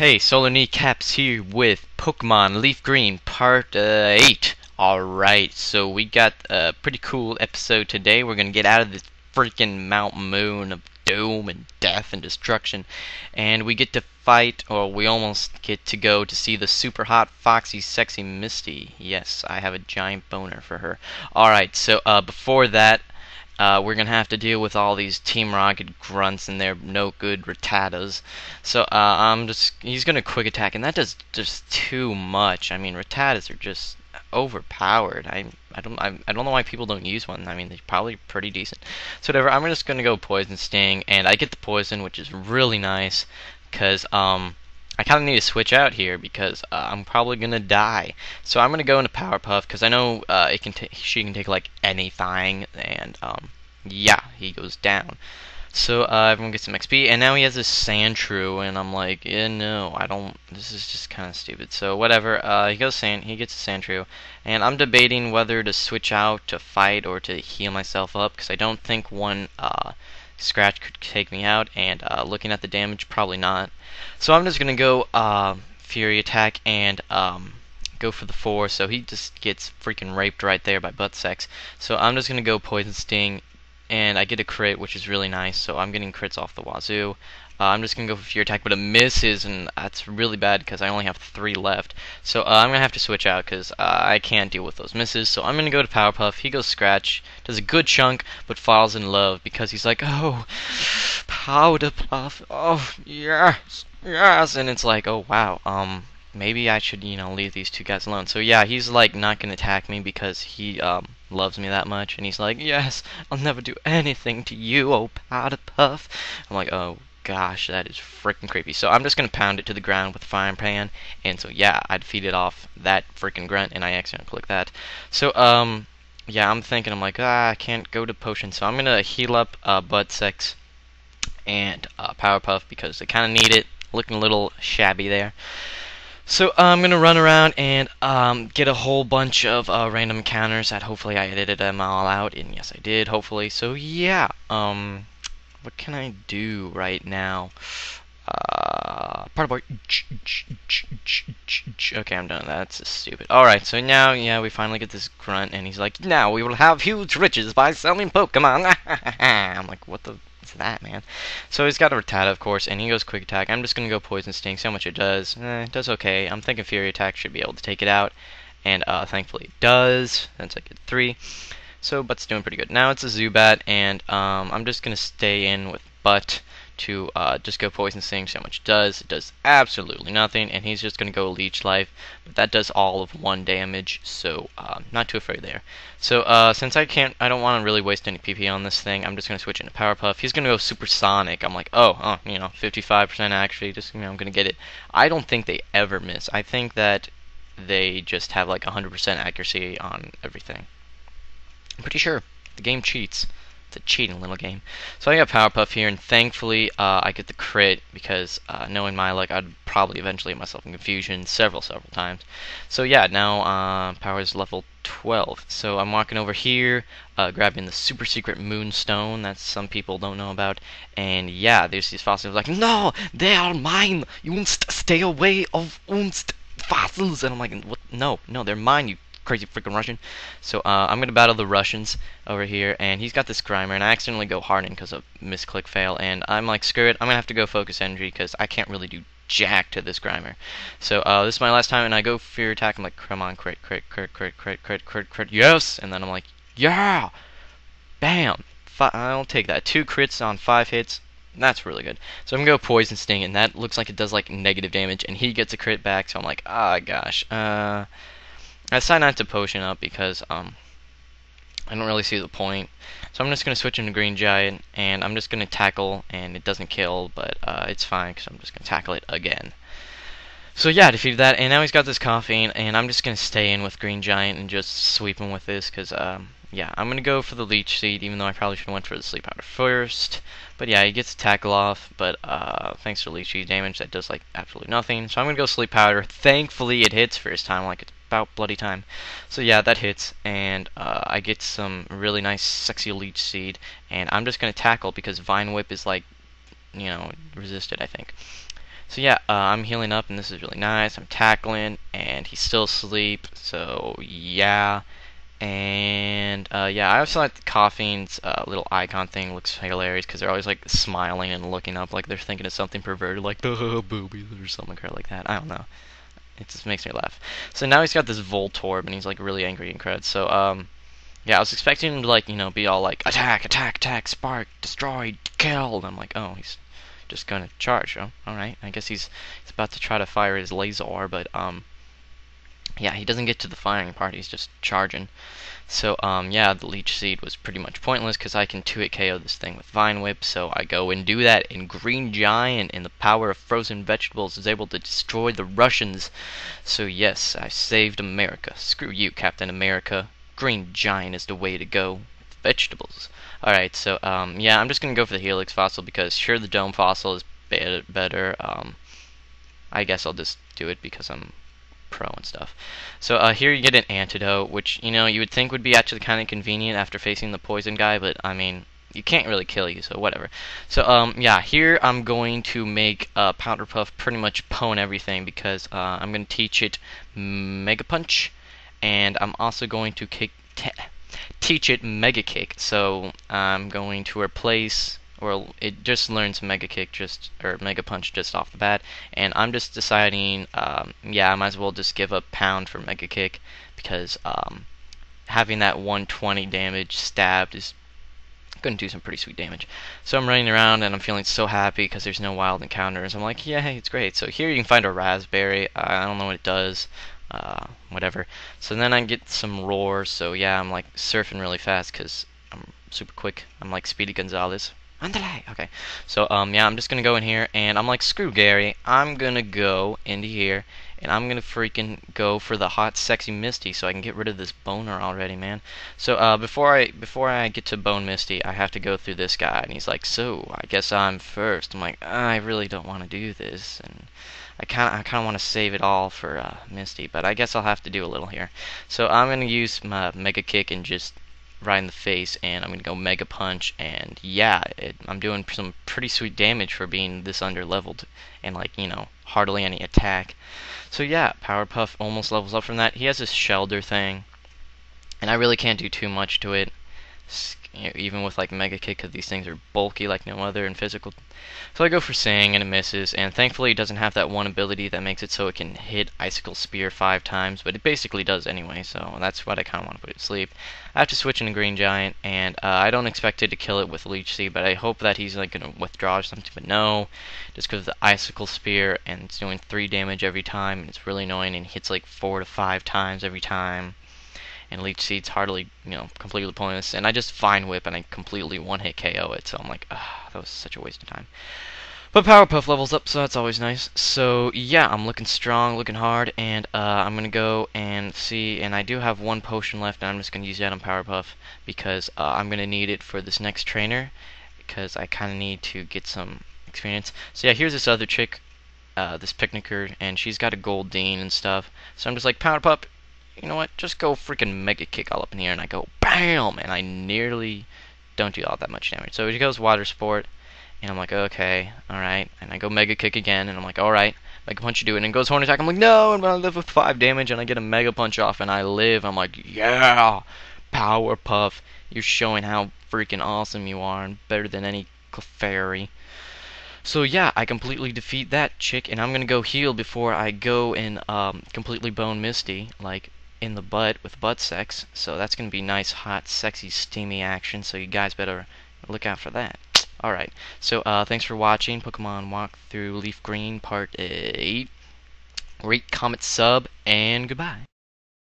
Hey, Solar Kneecaps here with Pokemon Leaf Green Part 8. Alright, so we got a pretty cool episode today. We're gonna get out of this freaking Mount Moon of doom and death and destruction. And we get to fight, or we almost get to go to see the super hot, foxy, sexy Misty. Yes, I have a giant boner for her. Alright, so before that, we're gonna have to deal with all these Team Rocket grunts and their no good Rattatas. So he's gonna quick attack, and that does just too much. I mean, Rattatas are just overpowered. I don't know why people don't use one. I mean, they're probably pretty decent. So whatever. I'm just gonna go Poison Sting, and I get the poison, which is really nice, cause I kind of need to switch out here because I'm probably gonna die. So I'm gonna go into Powerpuff because I know she can take like anything, and yeah, he goes down. So everyone gets some XP, and now he has this Sandshrew, and I'm like, yeah, no, I don't. This is just kind of stupid. So whatever. He gets a Sandshrew, and I'm debating whether to switch out to fight or to heal myself up because I don't think one Scratch could take me out, and looking at the damage, probably not. So I'm just gonna go Fury Attack and go for the 4. So he just gets freaking raped right there by butt sex. So I'm just gonna go Poison Sting, and I get a crit, which is really nice. So I'm getting crits off the wazoo. I'm just gonna go for Fury Attack, but it misses, and that's really bad because I only have 3 left. So I'm gonna have to switch out because I can't deal with those misses. So I'm gonna go to Powerpuff. He goes Scratch, does a good chunk, but falls in love because he's like, oh, Powder Puff, oh yes, yes, and it's like, oh wow, maybe I should, leave these two guys alone. So yeah, he's like not gonna attack me because he loves me that much, and he's like, yes, I'll never do anything to you, oh Powder Puff. I'm like, oh gosh, that is freaking creepy. So I'm just gonna pound it to the ground with the frying pan, and so yeah, I defeated off that freaking grunt, and I accidentally clicked that. So yeah, I'm thinking, I'm like, I can't go to potion, so I'm gonna heal up butt sex and Powerpuff because they kind of need it. Looking a little shabby there. So I'm gonna run around and get a whole bunch of random encounters that hopefully I edited them all out, and yes I did, hopefully. So yeah, what can I do right now? Part boy. Okay, I'm done. That's stupid. Alright, so now, yeah, we finally get this grunt, and he's like, now we will have huge riches by selling Pokemon. I'm like, what the is that, man? So he's got a Rattata, of course, and he goes Quick Attack. I'm just gonna go Poison Sting, see how much it does. It does okay. I'm thinking Fury Attack should be able to take it out, and thankfully it does. That's like a 3. So Butt's doing pretty good. Now it's a Zubat, and I'm just gonna stay in with Butt to just go Poison Sting, see how much it does. It does absolutely nothing, and he's just gonna go Leech Life, but that does all of 1 damage, so not too afraid there. So since I don't want to really waste any PP on this thing, I'm just gonna switch into Powerpuff. He's gonna go Supersonic. I'm like, 55% accuracy, just I'm gonna get it. I don't think they ever miss. I think that they just have like 100% accuracy on everything. I'm pretty sure the game cheats. It's a cheating little game. So I got Powerpuff here, and thankfully I get the crit because knowing my luck, I'd probably eventually get myself in confusion several times. So yeah, now power is level 12. So I'm walking over here, grabbing the super secret Moonstone that some people don't know about, and yeah, there's these fossils like, no, they are mine. You must stay away of fossils, and I'm like, what? No, they're mine. You crazy freaking Russian. So I'm gonna battle the Russians over here, and he's got this Grimer, and I accidentally go Harden because of misclick fail, and I'm like, screw it, I'm gonna have to go Focus Energy because I can't really do jack to this Grimer. So this is my last time, and I go Fear Attack. I'm like, come on, crit, yes, and then I'm like, yeah, bam, I'll take that. 2 crits on 5 hits. That's really good. So I'm gonna go Poison Sting, and that looks like it does like negative damage, and he gets a crit back. So I'm like, ah, gosh. I decided not to potion up because I don't really see the point. So I'm just going to switch into Green Giant, and I'm just going to tackle, and it doesn't kill, but it's fine because I'm just going to tackle it again. So yeah, I defeated that, and now he's got this Coughing, and I'm just going to stay in with Green Giant and just sweep him with this because, yeah, I'm going to go for the Leech Seed, even though I probably should have went for the Sleep Powder first. But yeah, he gets tackle off, but thanks to Leech Seed damage, that does like absolutely nothing. So I'm going to go Sleep Powder. Thankfully, it hits first time, like it's about bloody time. So yeah, that hits, and I get some really nice sexy Leech Seed, and I'm just gonna tackle because Vine Whip is like, resisted, I think. So yeah, I'm healing up, and this is really nice. I'm tackling, and he's still asleep. So yeah, and yeah, I also like the Coughing's little icon thing. Looks hilarious because they're always like smiling and looking up, like they're thinking of something perverted, like the boobies or something like that. I don't know. It just makes me laugh. So now he's got this Voltorb, and he's like really angry and crud. So yeah, I was expecting him to like be all like attack, attack, attack, spark, destroy, kill. And I'm like, oh, he's just gonna charge. Oh, all right. I guess he's about to try to fire his laser, but yeah, he doesn't get to the firing part. He's just charging. So yeah, the Leech Seed was pretty much pointless because I can 2-hit KO this thing with Vine Whip. So I go and do that, and Green Giant, and the power of frozen vegetables, is able to destroy the Russians. So yes, I saved America. Screw you, Captain America. Green Giant is the way to go with vegetables. Alright, so yeah, I'm just gonna go for the Helix Fossil because sure, the Dome Fossil is better. I guess I'll just do it because I'm pro and stuff. So here you get an antidote, which you would think would be actually kind of convenient after facing the poison guy, but I mean you can't really kill you, so whatever. So yeah, here I'm going to make Powder Puff pretty much pwn everything because I'm going to teach it Mega Punch, and I'm also going to teach it Mega Kick. So I'm going to replace, or it just learns Mega Kick or Mega Punch just off the bat, and I'm just deciding, yeah, I might as well just give up Pound for Mega Kick because having that 120 damage stabbed is going to do some pretty sweet damage. So I'm running around and I'm feeling so happy because there's no wild encounters. I'm like, yeah, hey, it's great. So here you can find a raspberry. I don't know what it does. Whatever. So then I get some roars. So yeah, I'm like surfing really fast because I'm super quick. I'm like Speedy Gonzalez. Andale. Okay. So yeah, I'm just gonna go in here and I'm like, screw Gary. I'm gonna go into here and I'm gonna freaking go for the hot, sexy Misty so I can get rid of this boner already, man. So before I get to Bone Misty, I have to go through this guy, and he's like, so I guess I'm first. I'm like, I really don't want to do this, and I kind of want to save it all for Misty, but I guess I'll have to do a little here. So I'm gonna use my Mega Kick and just right in the face, and I'm gonna go Mega Punch, and yeah, I'm doing some pretty sweet damage for being this under leveled and like hardly any attack. So yeah, Powerpuff almost levels up from that. He has this Shelter thing, and I really can't do too much to it, even with like Mega Kick, because these things are bulky like no other and physical. So I go for Sing, and it misses, and thankfully it doesn't have that one ability that makes it so it can hit Icicle Spear 5 times, but it basically does anyway, so that's what I kind of want to put it to sleep. I have to switch into Green Giant, and I don't expect it to kill it with Leech Seed, but I hope that he's like going to withdraw or something, but no, just because of the Icicle Spear, and it's doing 3 damage every time, and it's really annoying, and hits like 4 to 5 times every time. And Leech Seed's hardly, completely pointless. And I just Vine Whip and I completely one-hit KO it. So I'm like, that was such a waste of time. But Powerpuff levels up, so that's always nice. So yeah, I'm looking strong, looking hard, and I'm gonna go and see. And I do have 1 potion left, and I'm just gonna use that on Powerpuff because I'm gonna need it for this next trainer because I kind of need to get some experience. So yeah, here's this other chick, this Picnicker, and she's got a Goldeen and stuff. So I'm just like, Powerpuff, you know what, just go freaking Mega Kick all up in here, and I go BAM, and I nearly don't do all that much damage. So he goes Water Sport, and I'm like, okay, alright, and I go Mega Kick again, and I'm like, alright, Mega Punch you do it, and it goes Horn Attack, I'm like, no, I'm gonna live with 5 damage, and I get a Mega Punch off, and I live. I'm like, yeah, Powerpuff, you're showing how freaking awesome you are, and better than any Clefairy. So yeah, I completely defeat that chick, and I'm gonna go heal before I go and completely bone Misty, like in the butt with butt sex. So that's gonna be nice, hot, sexy, steamy action. So you guys better look out for that. Alright, so thanks for watching Pokemon Walk Through Leaf Green Part 8. Rate, comment, sub, and goodbye.